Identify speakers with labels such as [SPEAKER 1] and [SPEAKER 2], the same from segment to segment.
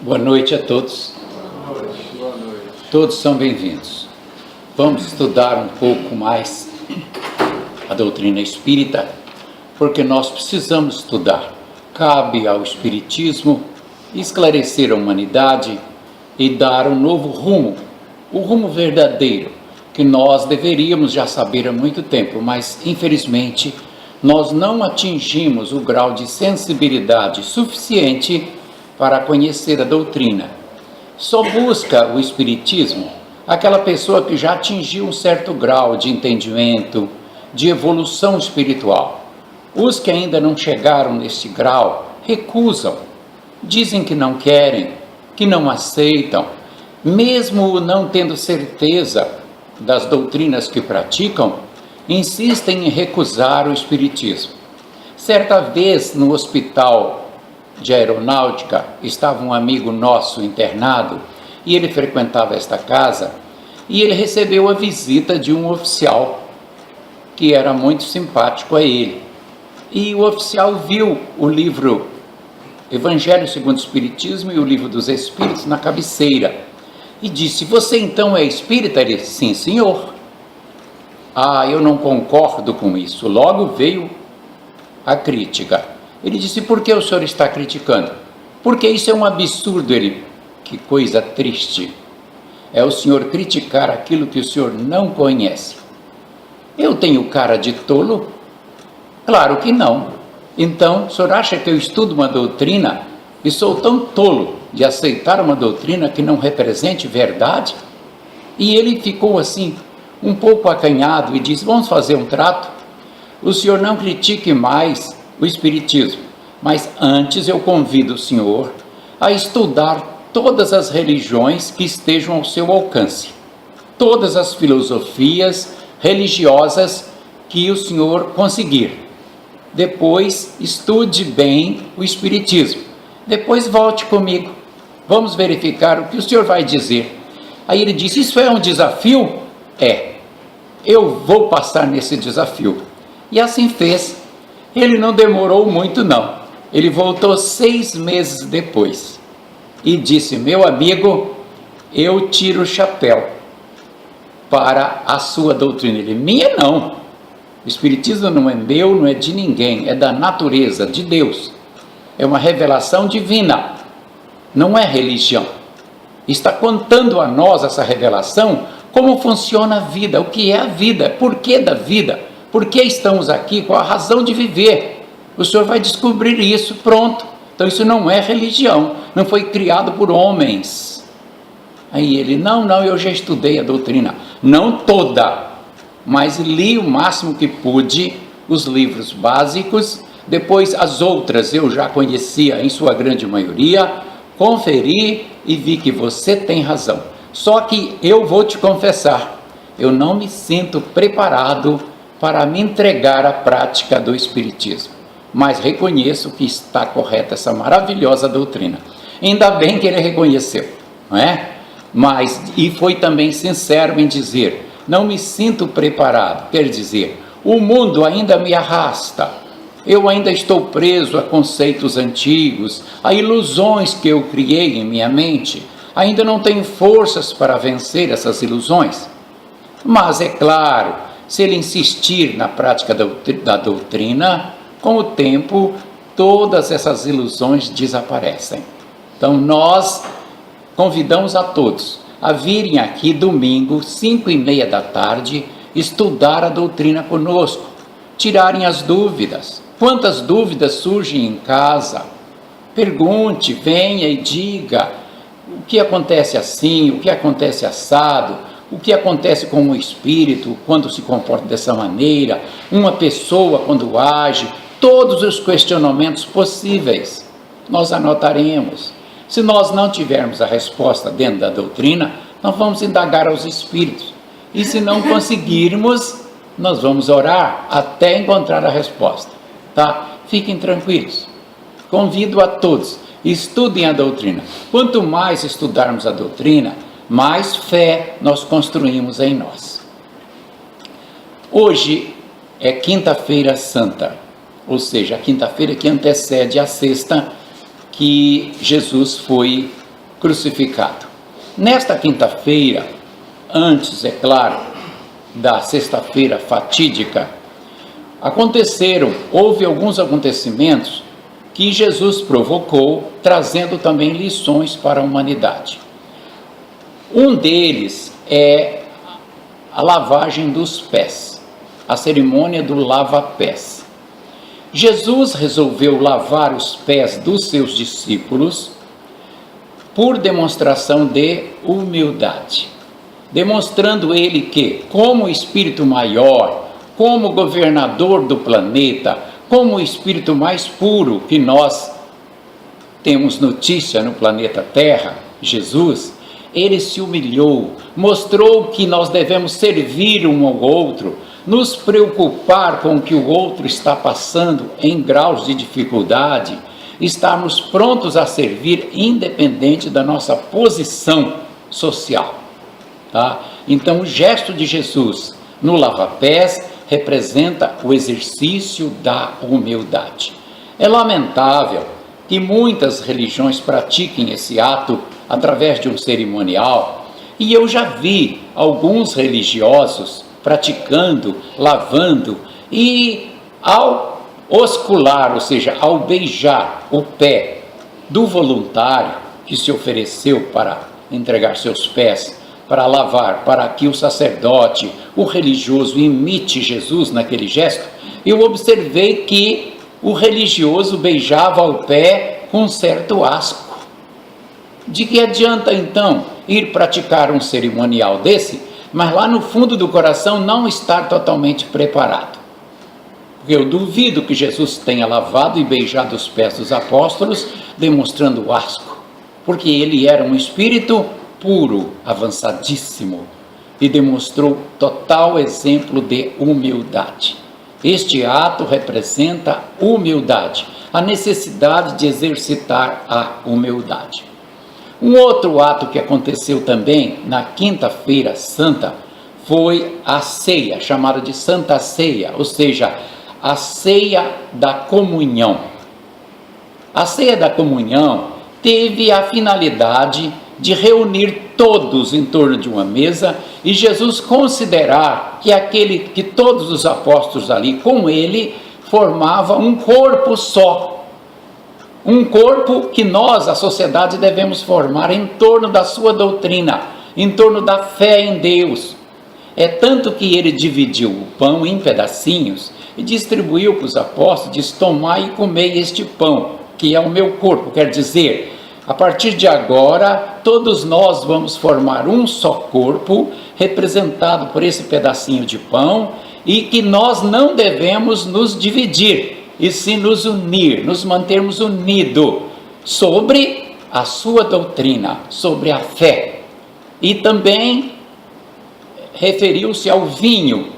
[SPEAKER 1] Boa noite a todos.
[SPEAKER 2] Boa noite.
[SPEAKER 1] Todos são bem-vindos. Vamos estudar um pouco mais a doutrina espírita, porque nós precisamos estudar. Cabe ao Espiritismo esclarecer a humanidade e dar um novo rumo, o rumo verdadeiro, que nós deveríamos já saber há muito tempo, mas infelizmente nós não atingimos o grau de sensibilidade suficiente para conhecer a doutrina. Só busca o Espiritismo aquela pessoa que já atingiu um certo grau de entendimento, de evolução espiritual. Os que ainda não chegaram nesse grau recusam, dizem que não querem, que não aceitam, mesmo não tendo certeza das doutrinas que praticam, insistem em recusar o Espiritismo. Certa vez, no hospital de aeronáutica, estava um amigo nosso internado e ele frequentava esta casa e ele recebeu a visita de um oficial que era muito simpático a ele. E o oficial viu o livro Evangelho segundo o Espiritismo e o Livro dos Espíritos na cabeceira e disse: "Você então é espírita?" Ele disse: "Sim, senhor." "Ah, eu não concordo com isso." Logo veio a crítica. Ele disse: "Por que o senhor está criticando?" "Porque isso é um absurdo." Ele: "Que coisa triste. É o senhor criticar aquilo que o senhor não conhece." "Eu tenho cara de tolo?" "Claro que não. Então, o senhor acha que eu estudo uma doutrina e sou tão tolo de aceitar uma doutrina que não represente verdade?" E ele ficou assim, um pouco acanhado e disse: "Vamos fazer um trato. O senhor não critique mais o Espiritismo, mas antes eu convido o senhor a estudar todas as religiões que estejam ao seu alcance, todas as filosofias religiosas que o senhor conseguir. Depois estude bem o Espiritismo. Depois volte comigo. Vamos verificar o que o senhor vai dizer." Aí ele disse: "Isso é um desafio?" "É. Eu vou passar nesse desafio." E assim fez. Ele não demorou muito não. Ele voltou 6 meses depois e disse: "Meu amigo, eu tiro o chapéu para a sua doutrina." Ele: "Minha não. O Espiritismo não é meu, não é de ninguém, é da natureza, de Deus. É uma revelação divina, não é religião. Está contando a nós essa revelação, como funciona a vida, o que é a vida, por que da vida, por que estamos aqui, qual a razão de viver. O senhor vai descobrir isso, pronto. Então isso não é religião, não foi criado por homens." Aí ele: não, eu já estudei a doutrina, não toda, mas li o máximo que pude, os livros básicos, depois as outras eu já conhecia em sua grande maioria, conferi e vi que você tem razão. Só que eu vou te confessar, eu não me sinto preparado para me entregar à prática do Espiritismo, mas reconheço que está correta essa maravilhosa doutrina." Ainda bem que ele reconheceu, não é? Mas, e foi também sincero em dizer: "Não me sinto preparado." Quer dizer, o mundo ainda me arrasta, eu ainda estou preso a conceitos antigos, a ilusões que eu criei em minha mente, ainda não tenho forças para vencer essas ilusões. Mas é claro, se ele insistir na prática da doutrina, com o tempo, todas essas ilusões desaparecem. Então, nós convidamos a todos a virem aqui domingo, 5:30 da tarde, estudar a doutrina conosco, tirarem as dúvidas. Quantas dúvidas surgem em casa? Pergunte, venha e diga o que acontece assim, o que acontece assado, o que acontece com o espírito quando se comporta dessa maneira, uma pessoa quando age, todos os questionamentos possíveis nós anotaremos. Se nós não tivermos a resposta dentro da doutrina, nós vamos indagar aos espíritos. E se não conseguirmos, nós vamos orar até encontrar a resposta. Tá? Fiquem tranquilos. Convido a todos, estudem a doutrina. Quanto mais estudarmos a doutrina, mais fé nós construímos em nós. Hoje é quinta-feira santa, ou seja, a quinta-feira que antecede a sexta, que Jesus foi crucificado. Nesta quinta-feira, antes, é claro, da sexta-feira fatídica, houve alguns acontecimentos que Jesus provocou, trazendo também lições para a humanidade. Um deles é a lavagem dos pés, a cerimônia do lava-pés. Jesus resolveu lavar os pés dos seus discípulos por demonstração de humildade, demonstrando ele que, como espírito maior, como governador do planeta, como o espírito mais puro que nós temos notícia no planeta Terra, Jesus, ele se humilhou, mostrou que nós devemos servir um ao outro, nos preocupar com o que o outro está passando em graus de dificuldade, estarmos prontos a servir independente da nossa posição social. Tá? Então, o gesto de Jesus no lava-pés representa o exercício da humildade. É lamentável que muitas religiões pratiquem esse ato através de um cerimonial, e eu já vi alguns religiosos praticando, lavando, e ao oscular, ou seja, ao beijar o pé do voluntário que se ofereceu para entregar seus pés, para lavar, para que o sacerdote, o religioso, imite Jesus naquele gesto, eu observei que o religioso beijava o pé com certo asco. De que adianta então ir praticar um cerimonial desse, mas lá no fundo do coração não estar totalmente preparado? Porque eu duvido que Jesus tenha lavado e beijado os pés dos apóstolos, demonstrando asco, porque ele era um espírito puro, avançadíssimo, e demonstrou total exemplo de humildade. Este ato representa humildade, a necessidade de exercitar a humildade. Um outro ato que aconteceu também na quinta-feira santa foi a ceia, chamada de Santa Ceia, ou seja, a ceia da comunhão. A ceia da comunhão teve a finalidade de reunir todos em torno de uma mesa e Jesus considerar que todos os apóstolos ali com ele formavam um corpo só. Um corpo que nós, a sociedade, devemos formar em torno da sua doutrina, em torno da fé em Deus. É tanto que ele dividiu o pão em pedacinhos e distribuiu para os apóstolos, diz: tomai e comei este pão, que é o meu corpo. Quer dizer, a partir de agora, todos nós vamos formar um só corpo, representado por esse pedacinho de pão, e que nós não devemos nos dividir, e sim nos unir, nos mantermos unidos sobre a sua doutrina, sobre a fé. E também referiu-se ao vinho,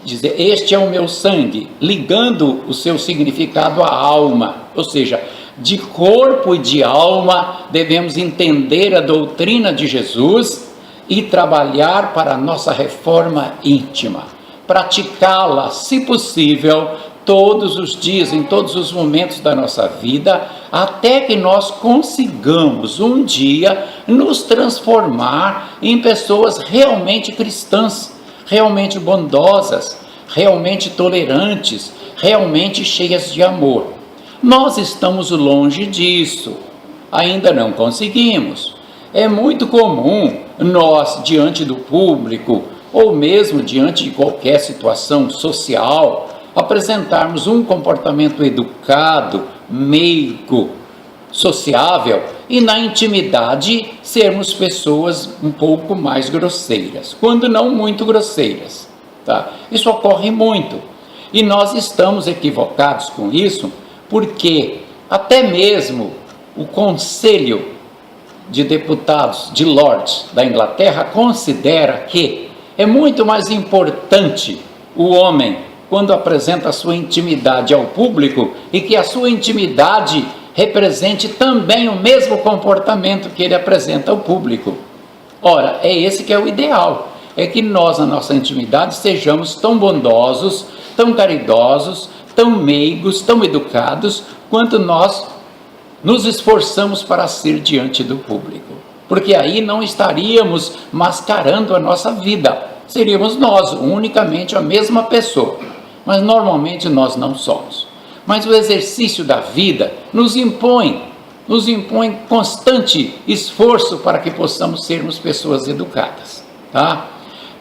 [SPEAKER 1] dizer: este é o meu sangue, ligando o seu significado à alma, ou seja, de corpo e de alma devemos entender a doutrina de Jesus e trabalhar para a nossa reforma íntima, praticá-la, se possível, todos os dias, em todos os momentos da nossa vida, até que nós consigamos um dia nos transformar em pessoas realmente cristãs, realmente bondosas, realmente tolerantes, realmente cheias de amor. Nós estamos longe disso, ainda não conseguimos. É muito comum nós, diante do público, ou mesmo diante de qualquer situação social, apresentarmos um comportamento educado, meigo, sociável, e na intimidade sermos pessoas um pouco mais grosseiras, quando não muito grosseiras. Tá? Isso ocorre muito, e nós estamos equivocados com isso, porque até mesmo o Conselho de Deputados, de Lords da Inglaterra, considera que é muito mais importante o homem, quando apresenta a sua intimidade ao público, e que a sua intimidade represente também o mesmo comportamento que ele apresenta ao público. Ora, é esse que é o ideal, é que nós, na nossa intimidade, sejamos tão bondosos, tão caridosos, tão meigos, tão educados, quanto nós nos esforçamos para ser diante do público, porque aí não estaríamos mascarando a nossa vida, seríamos nós, unicamente a mesma pessoa, mas normalmente nós não somos. Mas o exercício da vida nos impõe constante esforço para que possamos sermos pessoas educadas, tá?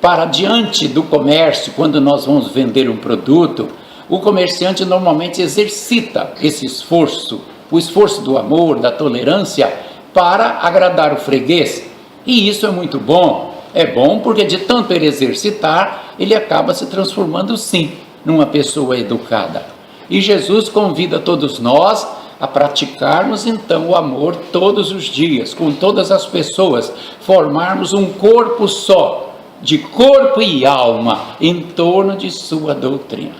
[SPEAKER 1] Para diante do comércio, quando nós vamos vender um produto, o comerciante normalmente exercita esse esforço, o esforço do amor, da tolerância, para agradar o freguês. E isso é muito bom. É bom porque de tanto ele exercitar, ele acaba se transformando sim numa pessoa educada. E Jesus convida todos nós a praticarmos então o amor todos os dias, com todas as pessoas, formarmos um corpo só, de corpo e alma, em torno de sua doutrina.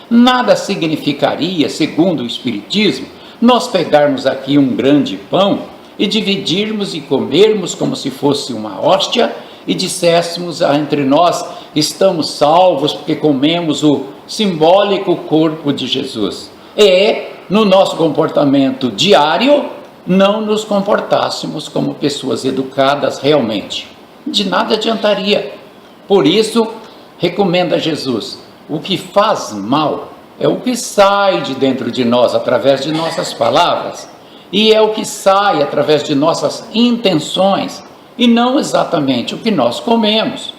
[SPEAKER 1] Nada significaria, segundo o Espiritismo, nós pegarmos aqui um grande pão e dividirmos e comermos como se fosse uma hóstia e disséssemos entre nós, estamos salvos porque comemos o simbólico corpo de Jesus. No nosso comportamento diário, não nos comportássemos como pessoas educadas realmente. De nada adiantaria. Por isso, recomenda Jesus, o que faz mal é o que sai de dentro de nós, através de nossas palavras, e é o que sai através de nossas intenções, e não exatamente o que nós comemos.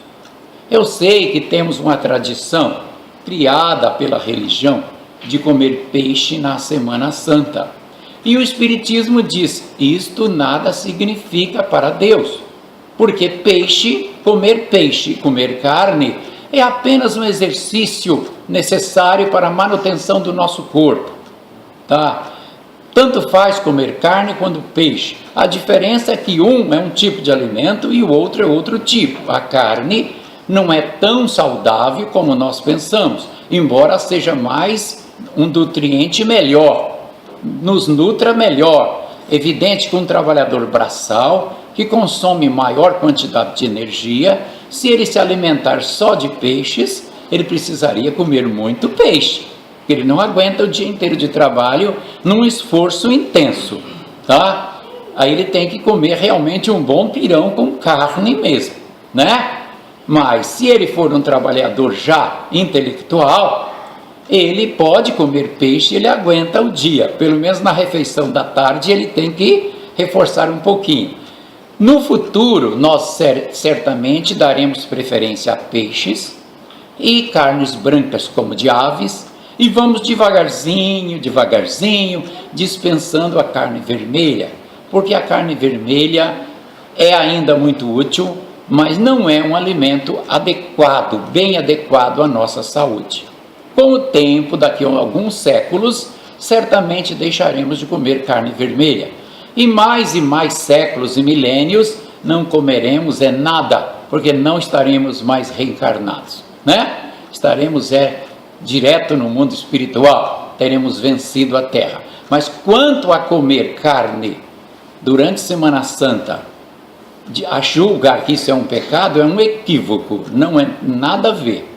[SPEAKER 1] Eu sei que temos uma tradição criada pela religião de comer peixe na Semana Santa. E o Espiritismo diz, isto nada significa para Deus, porque comer carne, é apenas um exercício necessário para a manutenção do nosso corpo, tá? Tanto faz comer carne quanto peixe. A diferença é que um é um tipo de alimento e o outro é outro tipo. A carne não é tão saudável como nós pensamos, embora seja mais um nutriente melhor, nos nutra melhor. Evidente que um trabalhador braçal, que consome maior quantidade de energia, se ele se alimentar só de peixes, ele precisaria comer muito peixe, porque ele não aguenta o dia inteiro de trabalho num esforço intenso, tá? Aí ele tem que comer realmente um bom pirão com carne mesmo, né? Mas se ele for um trabalhador já intelectual, ele pode comer peixe, ele aguenta o dia, pelo menos na refeição da tarde ele tem que reforçar um pouquinho. No futuro, nós certamente daremos preferência a peixes e carnes brancas como de aves, e vamos devagarzinho, dispensando a carne vermelha, porque a carne vermelha é ainda muito útil, mas não é um alimento adequado, bem adequado à nossa saúde. Com o tempo, daqui a alguns séculos, certamente deixaremos de comer carne vermelha. E mais séculos e milênios, não comeremos nada, porque não estaremos mais reencarnados, né? Estaremos direto no mundo espiritual, teremos vencido a terra. Mas quanto a comer carne durante Semana Santa, a julgar que isso é um pecado, é um equívoco, não é nada a ver.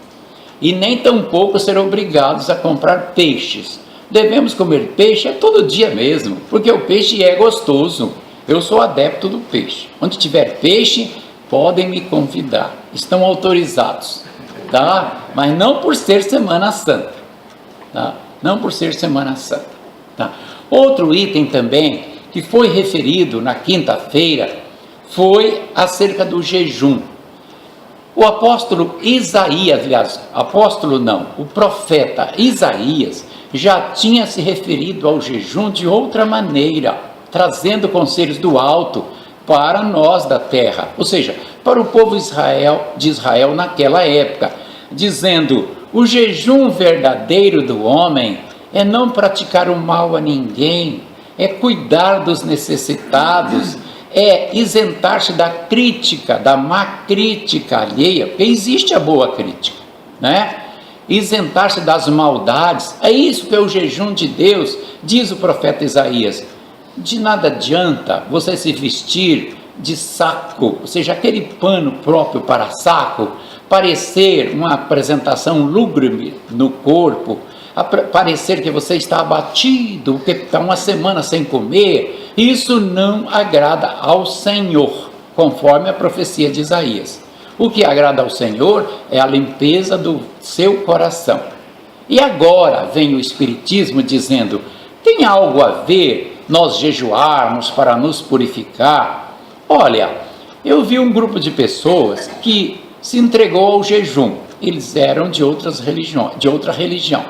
[SPEAKER 1] E nem tampouco ser obrigados a comprar peixes. Devemos comer peixe todo dia mesmo, porque o peixe é gostoso. Eu sou adepto do peixe. Onde tiver peixe, podem me convidar. Estão autorizados, tá? Mas não por ser Semana Santa, tá? Não por ser Semana Santa, tá? Outro item também que foi referido na quinta-feira foi acerca do jejum. O apóstolo Isaías, o profeta Isaías, já tinha se referido ao jejum de outra maneira, trazendo conselhos do alto para nós da terra, ou seja, para o povo de Israel naquela época, dizendo: o jejum verdadeiro do homem é não praticar o mal a ninguém, é cuidar dos necessitados, é isentar-se da crítica, da má crítica alheia, porque existe a boa crítica, né? Isentar-se das maldades, é isso que é o jejum de Deus, diz o profeta Isaías. De nada adianta você se vestir de saco, ou seja, aquele pano próprio para saco, parecer uma apresentação lúgubre no corpo, parecer que você está abatido, porque está uma semana sem comer. Isso não agrada ao Senhor, conforme a profecia de Isaías. O que agrada ao Senhor é a limpeza do seu coração. E agora vem o Espiritismo dizendo: tem algo a ver nós jejuarmos para nos purificar? Olha, eu vi um grupo de pessoas que se entregou ao jejum. Eles eram de outra religião.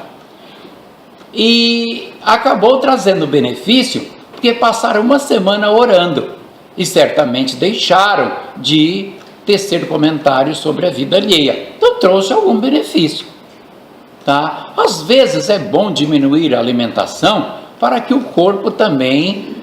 [SPEAKER 1] E acabou trazendo benefício, porque passaram uma semana orando. E certamente deixaram de tecer comentários sobre a vida alheia. Então trouxe algum benefício. Tá? Às vezes é bom diminuir a alimentação para que o corpo também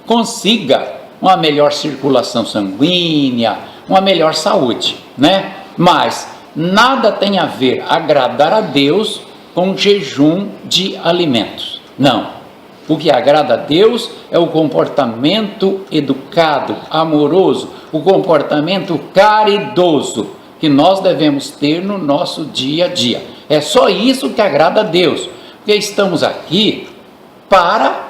[SPEAKER 1] consiga uma melhor circulação sanguínea, uma melhor saúde, né? Mas nada tem a ver agradar a Deus com jejum de alimentos. Não. O que agrada a Deus é o comportamento educado, amoroso, o comportamento caridoso que nós devemos ter no nosso dia a dia. É só isso que agrada a Deus, porque estamos aqui para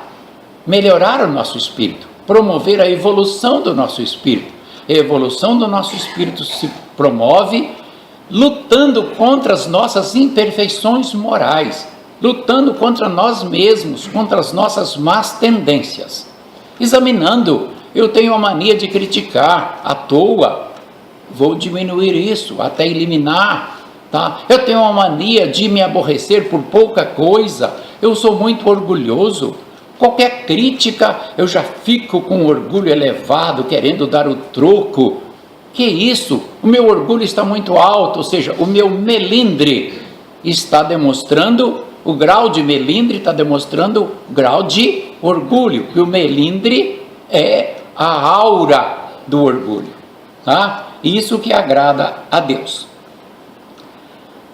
[SPEAKER 1] melhorar o nosso espírito, promover a evolução do nosso espírito. A evolução do nosso espírito se promove lutando contra as nossas imperfeições morais, lutando contra nós mesmos, contra as nossas más tendências. Examinando, eu tenho a mania de criticar à toa, vou diminuir isso até eliminar, tá? Eu tenho uma mania de me aborrecer por pouca coisa, eu sou muito orgulhoso. Qualquer crítica, eu já fico com orgulho elevado, querendo dar o troco. Que isso? O meu orgulho está muito alto, ou seja, o meu melindre está demonstrando, o grau de melindre está demonstrando o grau de orgulho. E o melindre é a aura do orgulho. Tá? Isso que agrada a Deus.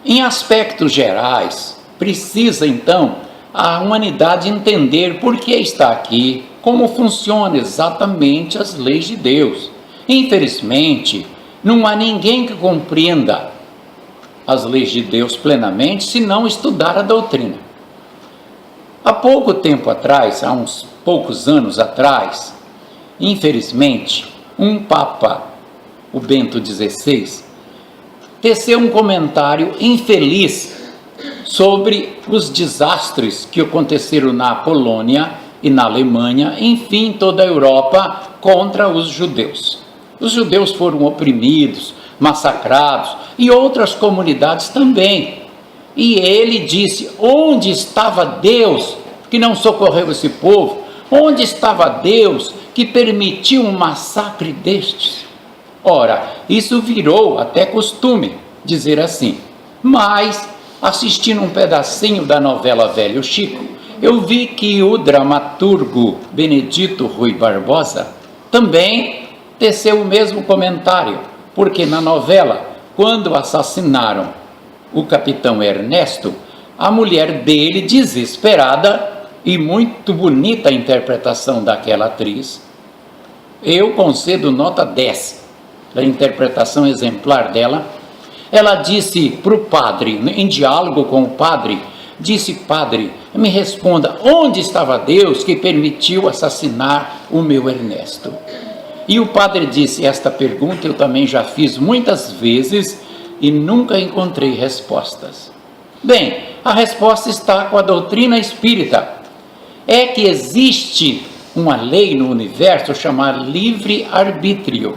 [SPEAKER 1] Em aspectos gerais, precisa então a humanidade entender por que está aqui, como funcionam exatamente as leis de Deus. Infelizmente, não há ninguém que compreenda as leis de Deus plenamente se não estudar a doutrina. Há pouco tempo atrás, há uns poucos anos atrás, infelizmente, um Papa, o Bento XVI, teceu um comentário infeliz sobre os desastres que aconteceram na Polônia e na Alemanha, enfim, toda a Europa, contra os judeus. Os judeus foram oprimidos, massacrados, e outras comunidades também. E ele disse: onde estava Deus que não socorreu esse povo? Onde estava Deus que permitiu um massacre destes? Ora, isso virou até costume dizer assim. Mas, assistindo um pedacinho da novela Velho Chico, eu vi que o dramaturgo Benedito Rui Barbosa também teceu o mesmo comentário, porque na novela, quando assassinaram o capitão Ernesto, a mulher dele, desesperada, e muito bonita a interpretação daquela atriz, eu concedo nota 10, da interpretação exemplar dela, ela disse para o padre, em diálogo com o padre, disse: padre, me responda, onde estava Deus que permitiu assassinar o meu Ernesto? E o padre disse: esta pergunta eu também já fiz muitas vezes e nunca encontrei respostas. Bem, a resposta está com a doutrina espírita. É que existe uma lei no universo chamada livre-arbítrio.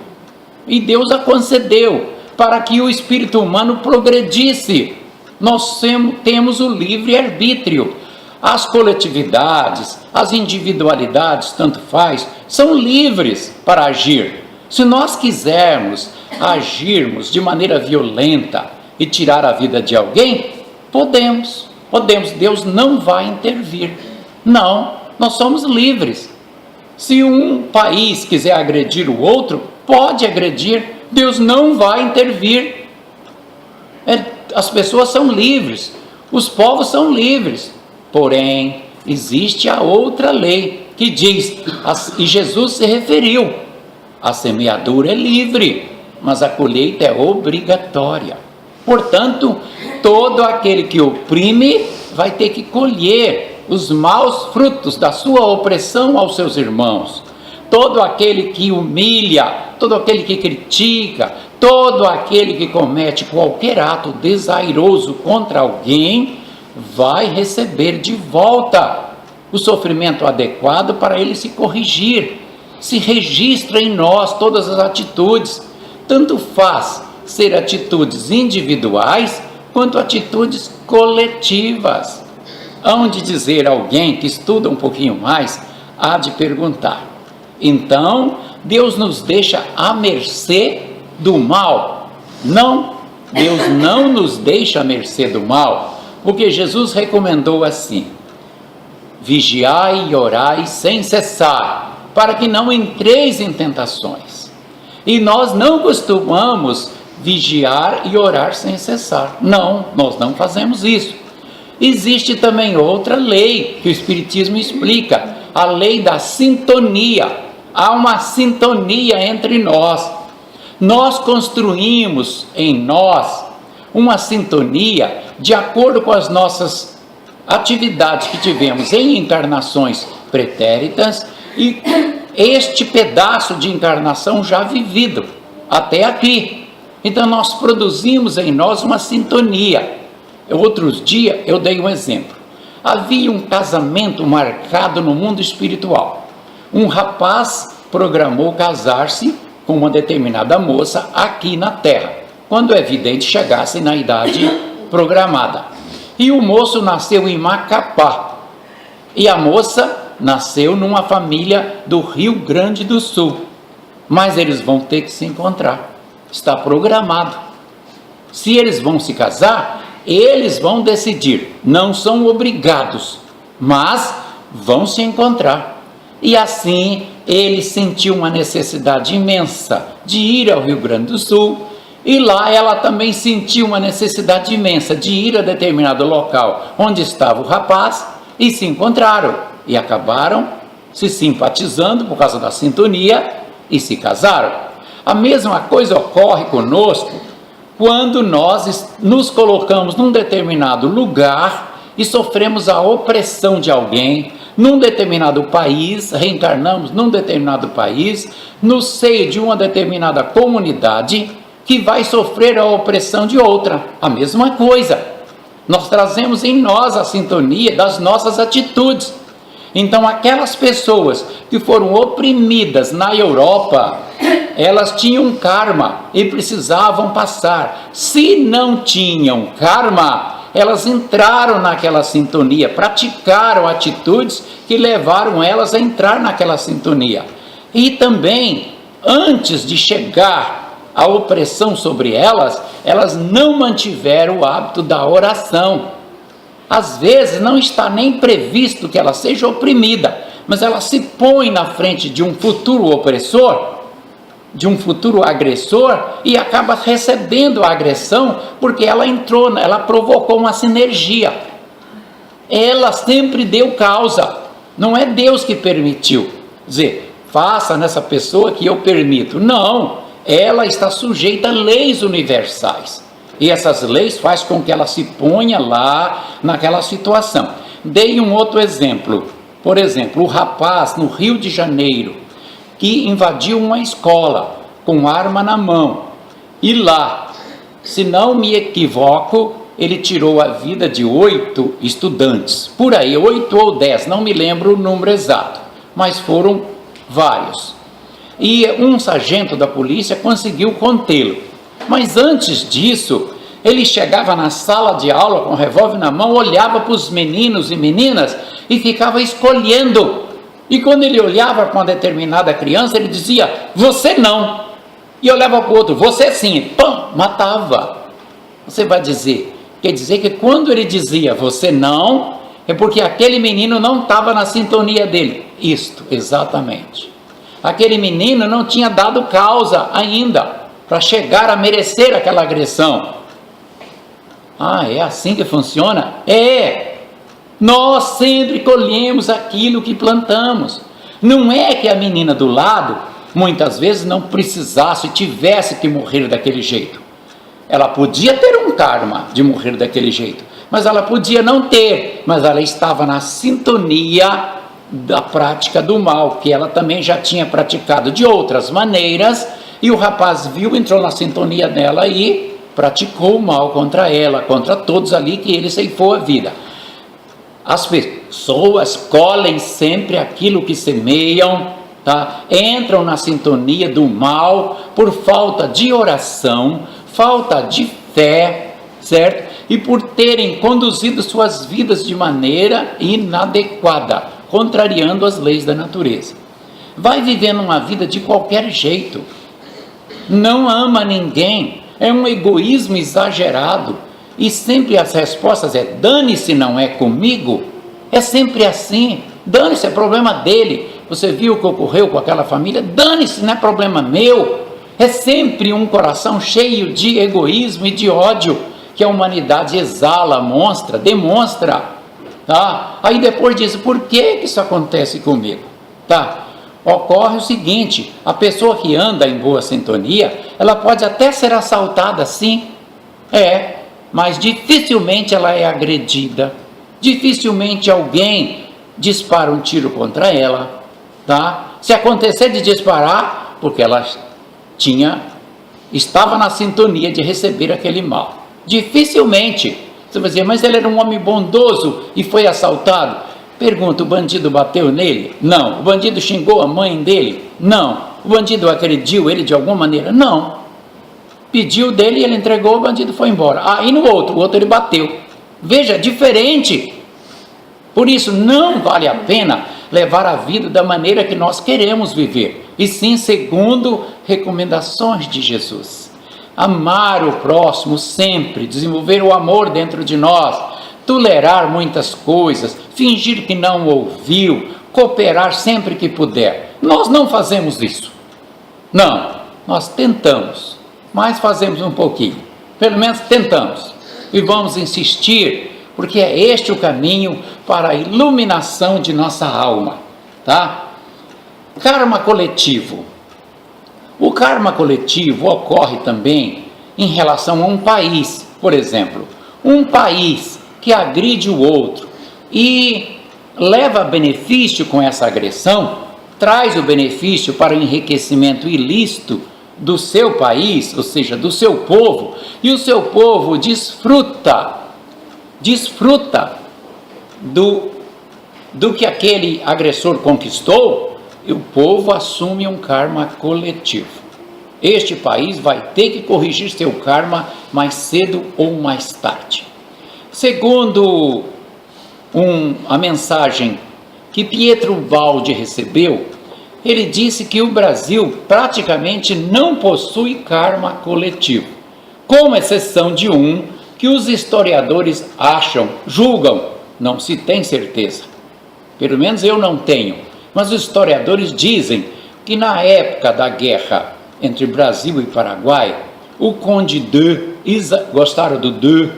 [SPEAKER 1] E Deus a concedeu para que o espírito humano progredisse. Nós temos o livre-arbítrio. As coletividades, as individualidades, tanto faz, são livres para agir. Se nós quisermos agirmos de maneira violenta e tirar a vida de alguém, podemos. Deus não vai intervir. Não, nós somos livres. Se um país quiser agredir o outro, pode agredir. Deus não vai intervir. As pessoas são livres, os povos são livres. Porém, existe a outra lei que diz, e Jesus se referiu, a semeadura é livre, mas a colheita é obrigatória. Portanto, todo aquele que oprime vai ter que colher os maus frutos da sua opressão aos seus irmãos. Todo aquele que humilha, todo aquele que critica, todo aquele que comete qualquer ato desairoso contra alguém, vai receber de volta o sofrimento adequado para ele se corrigir. Se registra em nós todas as atitudes, tanto faz ser atitudes individuais quanto atitudes coletivas. Hão de dizer alguém que estuda um pouquinho mais, há de perguntar: então Deus nos deixa à mercê do mal? Não, Deus não nos deixa à mercê do mal, porque Jesus recomendou assim: vigiai e orai sem cessar, para que não entreis em tentações. E nós não costumamos vigiar e orar sem cessar. Não, nós não fazemos isso. Existe também outra lei que o Espiritismo explica, a lei da sintonia. Há uma sintonia entre nós. Nós construímos em nós uma sintonia de acordo com as nossas atividades que tivemos em encarnações pretéritas e este pedaço de encarnação já vivido até aqui. Então nós produzimos em nós uma sintonia. Outros dias eu dei um exemplo. Havia um casamento marcado no mundo espiritual. Um rapaz programou casar-se com uma determinada moça aqui na Terra, quando é evidente chegasse na idade programada. E o moço nasceu em Macapá, e a moça nasceu numa família do Rio Grande do Sul. Mas eles vão ter que se encontrar, está programado. Se eles vão se casar, eles vão decidir, não são obrigados, mas vão se encontrar. E assim ele sentiu uma necessidade imensa de ir ao Rio Grande do Sul, e lá ela também sentiu uma necessidade imensa de ir a determinado local onde estava o rapaz, e se encontraram, e acabaram se simpatizando por causa da sintonia, e se casaram. A mesma coisa ocorre conosco quando nós nos colocamos num determinado lugar e sofremos a opressão de alguém, num determinado país, reencarnamos num determinado país, no seio de uma determinada comunidade que vai sofrer a opressão de outra. A mesma coisa. Nós trazemos em nós a sintonia das nossas atitudes. Então aquelas pessoas que foram oprimidas na Europa, elas tinham karma e precisavam passar. Se não tinham karma, elas entraram naquela sintonia, praticaram atitudes que levaram elas a entrar naquela sintonia. E também, antes de chegar a opressão sobre elas, elas não mantiveram o hábito da oração. Às vezes não está nem previsto que ela seja oprimida, mas ela se põe na frente de um futuro opressor, de um futuro agressor, e acaba recebendo a agressão, porque ela entrou, ela provocou uma sinergia. Ela sempre deu causa, não é Deus que permitiu. Dizer, faça nessa pessoa que eu permito. Não, ela está sujeita a leis universais. E essas leis fazem com que ela se ponha lá naquela situação. Dei um outro exemplo. Por exemplo, o rapaz no Rio de Janeiro, que invadiu uma escola com arma na mão. E lá, se não me equivoco, ele tirou a vida de 8 estudantes. Por aí, 8 ou 10, não me lembro o número exato, mas foram vários. E um sargento da polícia conseguiu contê-lo. Mas antes disso, ele chegava na sala de aula com o revólver na mão, olhava para os meninos e meninas e ficava escolhendo. E quando ele olhava para uma determinada criança, ele dizia, você não. E olhava para o outro, você sim. Pam, matava. Você vai dizer, quer dizer que quando ele dizia, você não, é porque aquele menino não estava na sintonia dele. Isto, exatamente. Aquele menino não tinha dado causa ainda para chegar a merecer aquela agressão. Ah, é assim que funciona? É! Nós sempre colhemos aquilo que plantamos. Não é que a menina do lado, muitas vezes, não precisasse, tivesse que morrer daquele jeito. Ela podia ter um karma de morrer daquele jeito, mas ela podia não ter, mas ela estava na sintonia da prática do mal, que ela também já tinha praticado de outras maneiras, e o rapaz viu, entrou na sintonia dela e praticou o mal contra ela, contra todos ali que ele ceifou a vida. As pessoas colhem sempre aquilo que semeiam, tá? Entram na sintonia do mal por falta de oração, falta de fé, certo? E por terem conduzido suas vidas de maneira inadequada, contrariando as leis da natureza. Vai vivendo uma vida de qualquer jeito, não ama ninguém, é um egoísmo exagerado, e sempre as respostas é: dane-se, não é comigo. É sempre assim: dane-se, é problema dele. Você viu o que ocorreu com aquela família? Dane-se, não é problema meu. É sempre um coração cheio de egoísmo e de ódio que a humanidade exala, demonstra, tá? Aí depois diz: por que isso acontece comigo? Tá? Ocorre o seguinte: a pessoa que anda em boa sintonia, ela pode até ser assaltada, sim, mas dificilmente ela é agredida, dificilmente alguém dispara um tiro contra ela, tá? Se acontecer de disparar, porque ela estava na sintonia de receber aquele mal. Dificilmente. Você vai dizer: mas ele era um homem bondoso e foi assaltado. Pergunta: o bandido bateu nele? Não. O bandido xingou a mãe dele? Não. O bandido agrediu ele de alguma maneira? Não. Pediu dele, ele entregou, o bandido foi embora. E no outro, o outro ele bateu. Veja, diferente. Por isso não vale a pena levar a vida da maneira que nós queremos viver, e sim segundo recomendações de Jesus. Amar o próximo sempre, desenvolver o amor dentro de nós, tolerar muitas coisas, fingir que não ouviu, cooperar sempre que puder. Nós não fazemos isso. Não, nós tentamos, mas fazemos um pouquinho. Pelo menos tentamos. E vamos insistir, porque é este o caminho para a iluminação de nossa alma, tá? Karma coletivo. O karma coletivo ocorre também em relação a um país. Por exemplo, um país que agride o outro e leva benefício com essa agressão, traz o benefício para o enriquecimento ilícito do seu país, ou seja, do seu povo, e o seu povo desfruta do que aquele agressor conquistou, e o povo assume um karma coletivo. Este país vai ter que corrigir seu karma mais cedo ou mais tarde. Segundo a mensagem que Pietro Baldi recebeu, ele disse que o Brasil praticamente não possui karma coletivo, com exceção de um que os historiadores julgam, não se tem certeza. Pelo menos eu não tenho, mas os historiadores dizem que na época da guerra entre Brasil e Paraguai, o Conde gostaram do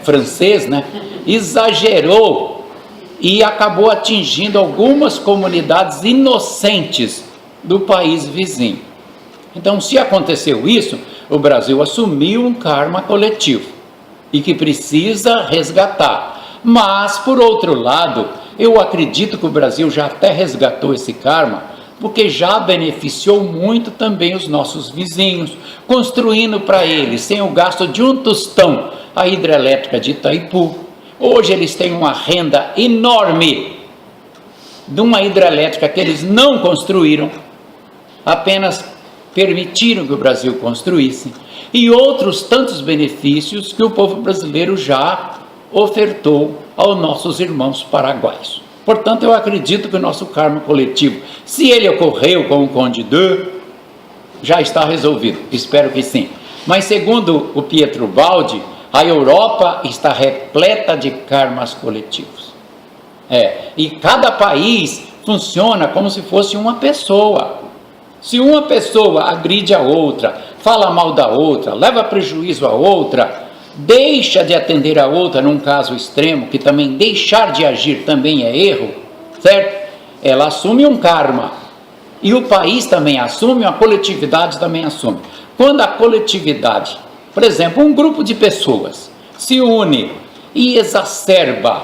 [SPEAKER 1] francês, né? Exagerou e acabou atingindo algumas comunidades inocentes do país vizinho. Então, se aconteceu isso, o Brasil assumiu um karma coletivo e que precisa resgatar. Mas, por outro lado, eu acredito que o Brasil já até resgatou esse karma, porque já beneficiou muito também os nossos vizinhos, construindo para eles, sem o gasto de um tostão, a hidrelétrica de Itaipu. Hoje eles têm uma renda enorme de uma hidrelétrica que eles não construíram, apenas permitiram que o Brasil construísse, e outros tantos benefícios que o povo brasileiro já ofertou aos nossos irmãos paraguaios. Portanto, eu acredito que o nosso karma coletivo, se ele ocorreu com o Conde já está resolvido, espero que sim. Mas segundo o Pietro Baldi, a Europa está repleta de karmas coletivos. E cada país funciona como se fosse uma pessoa. Se uma pessoa agride a outra, fala mal da outra, leva prejuízo a outra, deixa de atender a outra num caso extremo, que também deixar de agir também é erro, certo? Ela assume um karma. E o país também assume, a coletividade também assume. Quando a coletividade, por exemplo, um grupo de pessoas se une e exacerba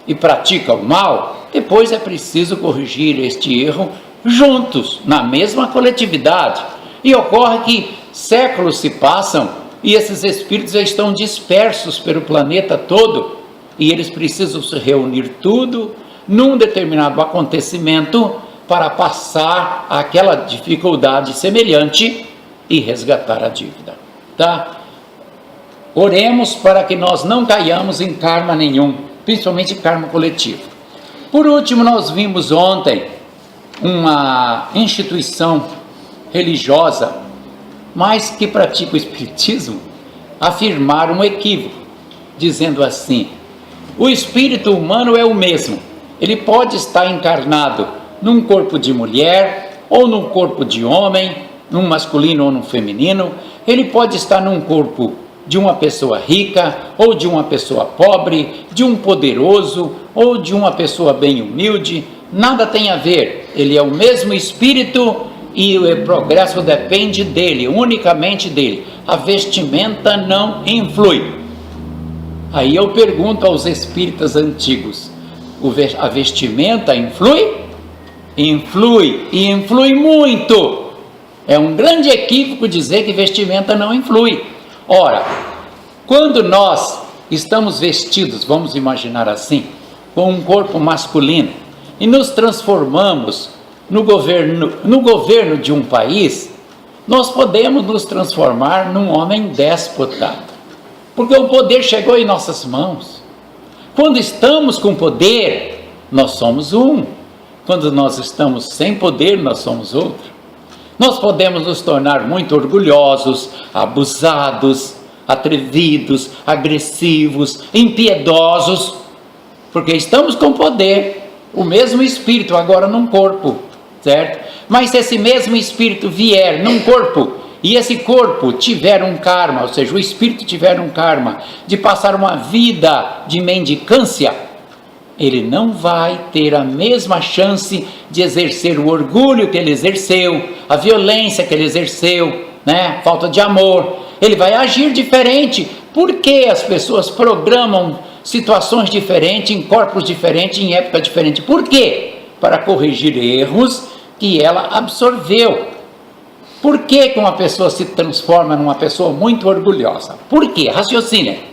[SPEAKER 1] e pratica o mal, depois é preciso corrigir este erro juntos, na mesma coletividade. E ocorre que séculos se passam e esses espíritos já estão dispersos pelo planeta todo e eles precisam se reunir tudo num determinado acontecimento para passar aquela dificuldade semelhante e resgatar a dívida, tá? Oremos para que nós não caiamos em karma nenhum, principalmente karma coletivo. Por último, nós vimos ontem uma instituição religiosa, mas que pratica o espiritismo, afirmar um equívoco, dizendo assim: o espírito humano é o mesmo, ele pode estar encarnado num corpo de mulher, ou num corpo de homem, num masculino ou num feminino, ele pode estar num corpo de uma pessoa rica, ou de uma pessoa pobre, de um poderoso, ou de uma pessoa bem humilde, nada tem a ver, ele é o mesmo espírito e o progresso depende dele, unicamente dele, a vestimenta não influi. Aí eu pergunto aos espíritas antigos, a vestimenta influi? Influi, e influi muito. É um grande equívoco dizer que vestimenta não influi. Ora, quando nós estamos vestidos, vamos imaginar assim, com um corpo masculino, e nos transformamos no governo de um país, nós podemos nos transformar num homem déspota, porque o poder chegou em nossas mãos. Quando estamos com poder, nós somos um. Quando nós estamos sem poder, nós somos outro. Nós podemos nos tornar muito orgulhosos, abusados, atrevidos, agressivos, impiedosos, porque estamos com poder, o mesmo espírito agora num corpo, certo? Mas se esse mesmo espírito vier num corpo, e esse corpo tiver um karma, ou seja, o espírito tiver um karma de passar uma vida de mendicância, ele não vai ter a mesma chance de exercer o orgulho que ele exerceu, a violência que ele exerceu, né? Falta de amor. Ele vai agir diferente, porque as pessoas programam situações diferentes, em corpos diferentes, em época diferente. Por quê? Para corrigir erros que ela absorveu. Por que uma pessoa se transforma numa pessoa muito orgulhosa? Por quê? Raciocínio.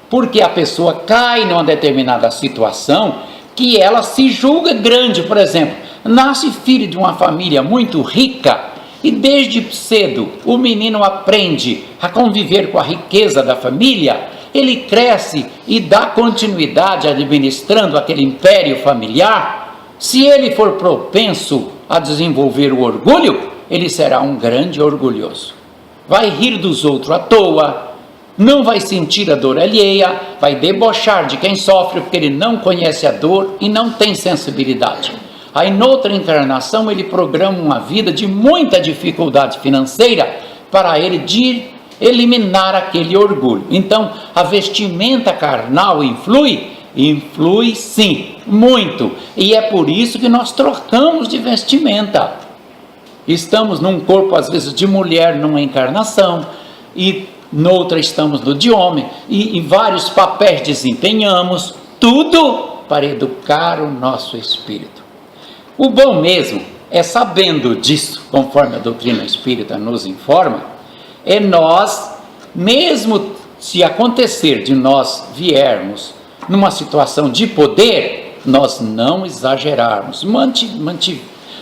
[SPEAKER 1] Porque a pessoa cai numa determinada situação que ela se julga grande. Por exemplo, nasce filho de uma família muito rica e desde cedo o menino aprende a conviver com a riqueza da família, ele cresce e dá continuidade administrando aquele império familiar. Se ele for propenso a desenvolver o orgulho, ele será um grande orgulhoso. Vai rir dos outros à toa, não vai sentir a dor alheia, vai debochar de quem sofre porque ele não conhece a dor e não tem sensibilidade. Aí noutra encarnação ele programa uma vida de muita dificuldade financeira para ele eliminar aquele orgulho. Então a vestimenta carnal influi? Influi sim, muito. E é por isso que nós trocamos de vestimenta. Estamos num corpo às vezes de mulher numa encarnação e noutra estamos no de homem, e em vários papéis desempenhamos, tudo para educar o nosso espírito. O bom mesmo é, sabendo disso, conforme a doutrina espírita nos informa, é nós, mesmo se acontecer de nós viermos numa situação de poder, nós não exagerarmos,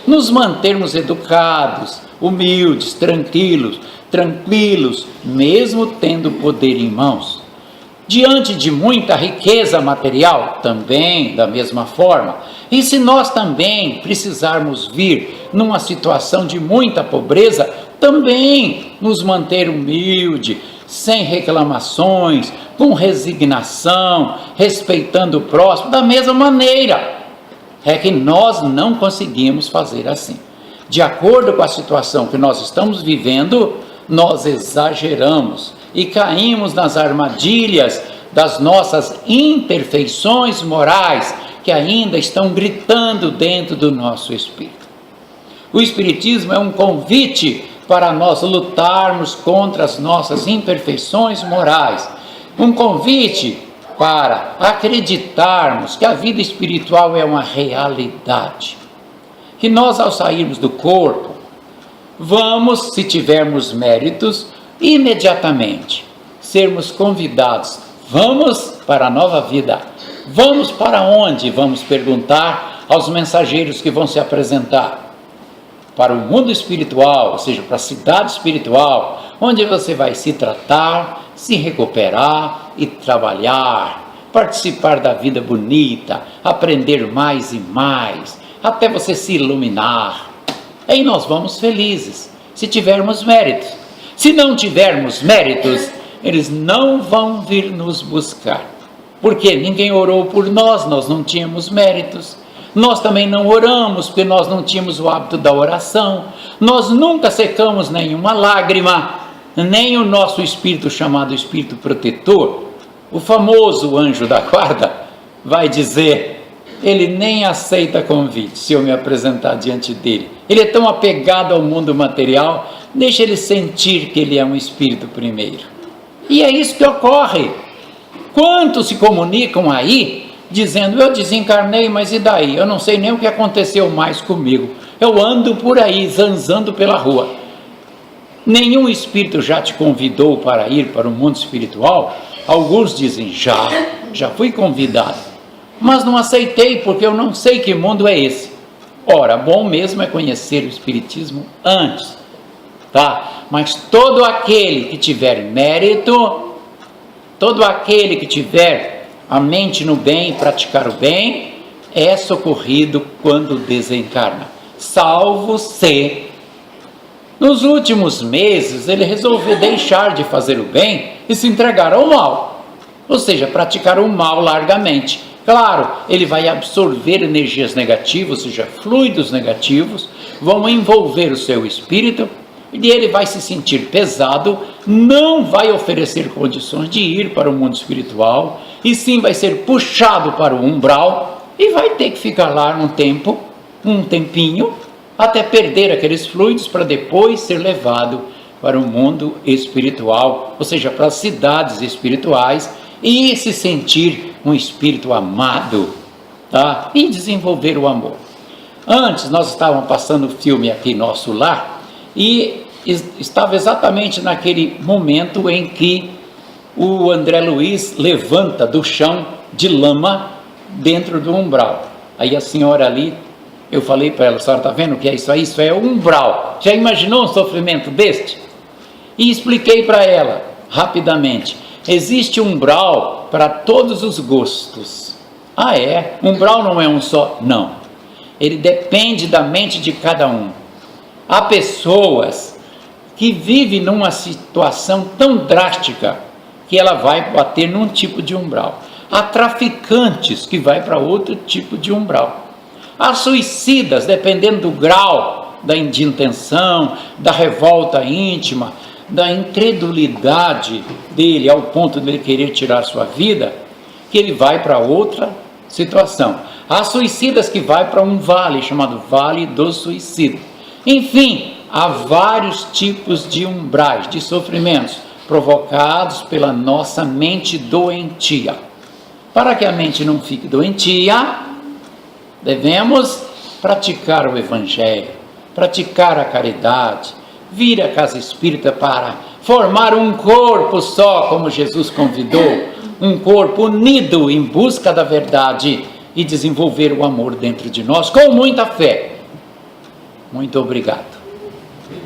[SPEAKER 1] nos mantermos educados, humildes, tranquilos, mesmo tendo poder em mãos. Diante de muita riqueza material, também da mesma forma. E se nós também precisarmos vir numa situação de muita pobreza, também nos manter humilde, sem reclamações, com resignação, respeitando o próximo, da mesma maneira. É que nós não conseguimos fazer assim. De acordo com a situação que nós estamos vivendo, nós exageramos e caímos nas armadilhas das nossas imperfeições morais que ainda estão gritando dentro do nosso espírito. O Espiritismo é um convite para nós lutarmos contra as nossas imperfeições morais, um convite para acreditarmos que a vida espiritual é uma realidade. Que nós, ao sairmos do corpo, vamos, se tivermos méritos, imediatamente sermos convidados. Vamos para a nova vida. Vamos para onde? Vamos perguntar aos mensageiros que vão se apresentar. Para o mundo espiritual, ou seja, para a cidade espiritual, onde você vai se tratar, se recuperar e trabalhar, participar da vida bonita, aprender mais e mais, até você se iluminar. Aí nós vamos felizes, se tivermos méritos. Se não tivermos méritos, eles não vão vir nos buscar. Porque ninguém orou por nós, nós não tínhamos méritos. Nós também não oramos, porque nós não tínhamos o hábito da oração. Nós nunca secamos nenhuma lágrima, nem o nosso espírito chamado espírito protetor. O famoso anjo da guarda vai dizer, ele nem aceita convite se eu me apresentar diante dele. Ele é tão apegado ao mundo material, deixa ele sentir que ele é um espírito primeiro. E é isso que ocorre. Quantos se comunicam aí, dizendo, eu desencarnei, mas e daí? Eu não sei nem o que aconteceu mais comigo. Eu ando por aí, zanzando pela rua. Nenhum espírito já te convidou para ir para o mundo espiritual? Alguns dizem, já fui convidado, mas não aceitei porque eu não sei que mundo é esse. Ora, bom mesmo é conhecer o Espiritismo antes, tá? Mas todo aquele que tiver mérito, todo aquele que tiver a mente no bem, praticar o bem, é socorrido quando desencarna, salvo se nos últimos meses ele resolveu deixar de fazer o bem e se entregar ao mal, ou seja, praticar o mal largamente. Claro, ele vai absorver energias negativas, ou seja, fluidos negativos, vão envolver o seu espírito e ele vai se sentir pesado, não vai oferecer condições de ir para o mundo espiritual, e sim vai ser puxado para o umbral e vai ter que ficar lá um tempinho, até perder aqueles fluidos para depois ser levado para o mundo espiritual, ou seja, para as cidades espirituais, e se sentir um espírito amado, tá? E desenvolver o amor. Antes nós estávamos passando o filme aqui Nosso Lar, e estava exatamente naquele momento em que o André Luiz levanta do chão de lama dentro do umbral. Aí a senhora ali, eu falei para ela, a senhora está vendo o que é isso aí? Isso é umbral. Já imaginou um sofrimento deste? E expliquei para ela, rapidamente, existe umbral para todos os gostos. Ah, é? Umbral não é um só? Não. Ele depende da mente de cada um. Há pessoas que vivem numa situação tão drástica que ela vai bater num tipo de umbral. Há traficantes que vai para outro tipo de umbral. Há suicidas, dependendo do grau de intenção, da revolta íntima, da incredulidade dele ao ponto de ele querer tirar sua vida, que ele vai para outra situação. Há suicidas que vai para um vale chamado Vale do Suicídio. Enfim, há vários tipos de umbrais, de sofrimentos provocados pela nossa mente doentia. Para que a mente não fique doentia, devemos praticar o Evangelho, praticar a caridade, vir à casa espírita para formar um corpo só, como Jesus convidou, um corpo unido em busca da verdade e desenvolver o amor dentro de nós com muita fé. Muito obrigado.